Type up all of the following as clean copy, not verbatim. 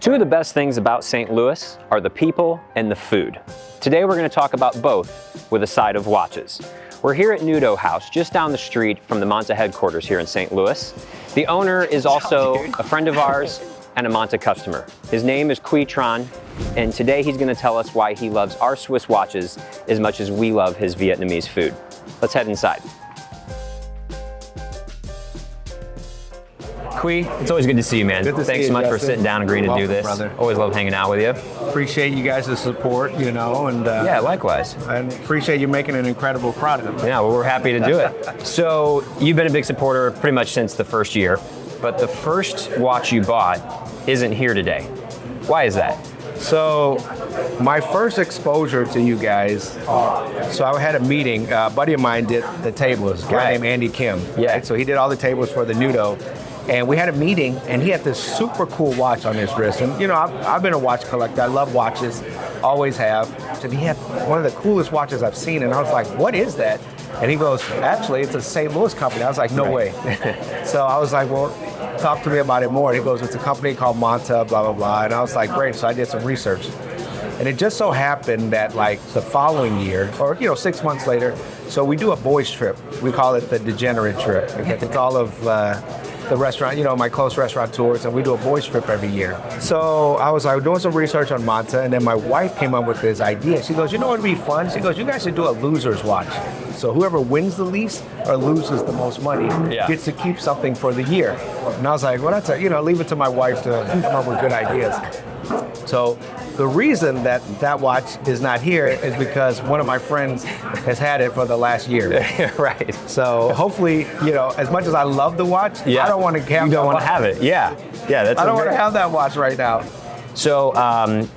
Two of the best things about St. Louis are the people and the food. Today we're going to talk about both with a side of watches. We're here at Nudo House, just down the street from the MONTA headquarters here in St. Louis. The owner is also a friend of ours and a MONTA customer. His name is Qui Tran, and today he's going to tell us why he loves our Swiss watches as much as we love his Vietnamese food. Let's head inside. Qui, it's always good to see you, man. Thanks so much for sitting down and agreeing to do this. Brother. Always love hanging out with you. Appreciate you guys' support, and yeah, likewise. And appreciate you making an incredible product. Yeah, well, we're happy to do it. So you've been a big supporter pretty much since the first year, but the first watch you bought isn't here today. Why is that? So my first exposure to you guys, so I had a meeting, a buddy of mine did the tables, a guy named Andy Kim. Yeah. Right? So he did all the tables for the Nudo. And we had a meeting, and he had this super cool watch on his wrist. And I've been a watch collector. I love watches, always have. So he had one of the coolest watches I've seen, and I was like, "What is that?" And he goes, "Actually, it's a St. Louis company." I was like, "No way." So I was like, "Well, talk to me about it more." And he goes, "It's a company called MONTA, blah blah blah." And I was like, "Great." So I did some research, and it just so happened that like the following year, or 6 months later, so we do a boys trip. We call it the Degenerate trip. It's all of the restaurant, my close restaurateurs, and we do a boys trip every year. So I was like doing some research on MONTA, and then my wife came up with this idea. She goes, "You know what would be fun?" She goes, "You guys should do a loser's watch. So whoever wins the least or loses the most money gets to keep something for the year." And I was like, "Well, that's leave it to my wife to come up with good ideas." So the reason that watch is not here is because one of my friends has had it for the last year. Right. So hopefully, as much as I love the watch, I don't want to have. You don't want to have it. Yeah. That's. I don't want to have that watch right now. So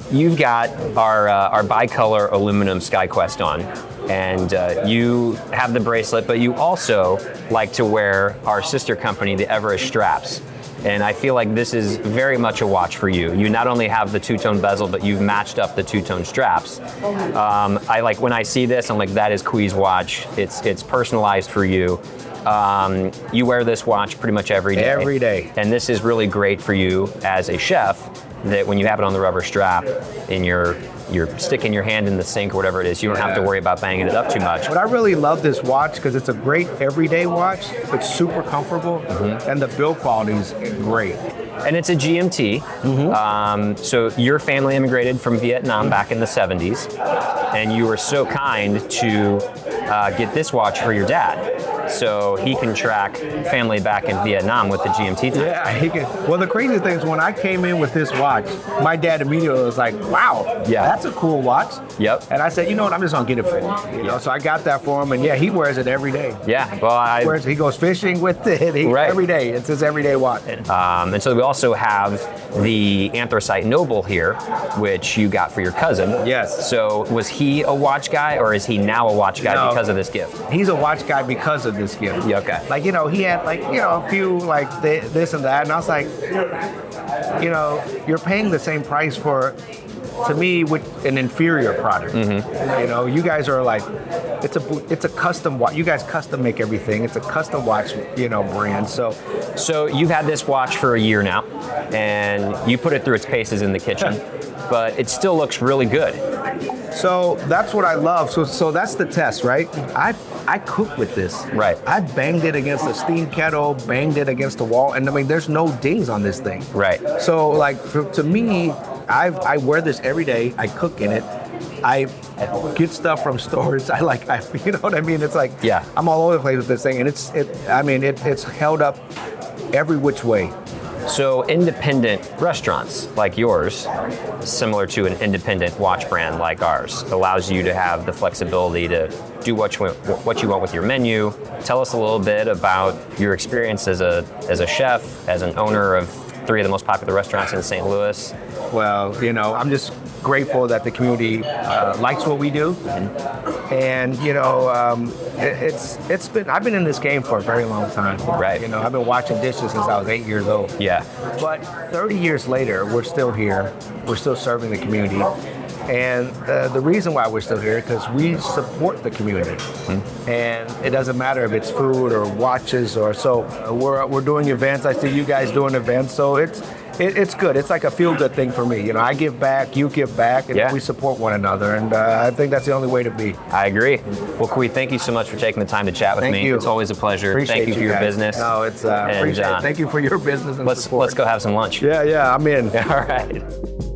you've got our bicolor aluminum SkyQuest on, and you have the bracelet, but you also like to wear our sister company, the Everest straps. And I feel like this is very much a watch for you. You not only have the two-tone bezel, but you've matched up the two-tone straps. I like when I see this, I'm like, that is Qui's watch. It's personalized for you. You wear this watch pretty much every day. Every day. And this is really great for you as a chef, that when you have it on the rubber strap and you're sticking your hand in the sink or whatever it is, you don't have to worry about banging it up too much. But I really love this watch because it's a great everyday watch. It's super comfortable, and the build quality is great. And it's a GMT. So your family immigrated from Vietnam back in the 70s, and you were so kind to get this watch for your dad, so he can track family back in Vietnam with the GMT time. Yeah, he can. Well, the crazy thing is when I came in with this watch, my dad immediately was like, "Wow, that's a cool watch." Yep. And I said, "You know what? I'm just gonna get it for him." So I got that for him, and he wears it every day. Yeah. Well, he goes fishing with it every day. It's his everyday watch. And so we also have the Anthracite Noble here, which you got for your cousin. Yes. So was he a watch guy, or is he now a watch guy because of this gift? He's a watch guy because of this gift. Yeah, okay. Like, he had a few this and that, and I was like, you're paying the same price for, to me, with an inferior product. You guys are like, it's a custom watch. You guys custom make everything. It's a custom watch, brand. So you've had this watch for a year now, and you put it through its paces in the kitchen, but it still looks really good. So that's what I love. So that's the test, right? I cook with this. Right. I banged it against a steam kettle, banged it against the wall, and I mean, there's no dings on this thing. Right. So to me, I wear this every day. I cook in it. I get stuff from stores. You know what I mean? It's like, I'm all over the place with this thing, and it's held up every which way. So independent restaurants like yours, similar to an independent watch brand like ours, allows you to have the flexibility to do what you want with your menu. Tell us a little bit about your experience as a chef, as an owner of 3 of the most popular restaurants in St. Louis. Well, I'm just grateful that the community likes what we do, and I've been in this game for a very long time. Right. I've been washing dishes since I was 8 years old. Yeah. But 30 years later, we're still here. We're still serving the community. And the reason why we're still here is because we support the community. And it doesn't matter if it's food or watches or so. We're doing events. I see you guys doing events. So it's good. It's like a feel-good thing for me. You know, I give back, you give back, and Yeah. we support one another. And I think that's the only way to be. I agree. Well, Qui, thank you so much for taking the time to chat with Thank me. you. It's always a pleasure. Appreciate Thank you for your guys. business. No, it's And, appreciate it. Thank you for your business and support. Let's go have some lunch. Yeah, I'm in. All right.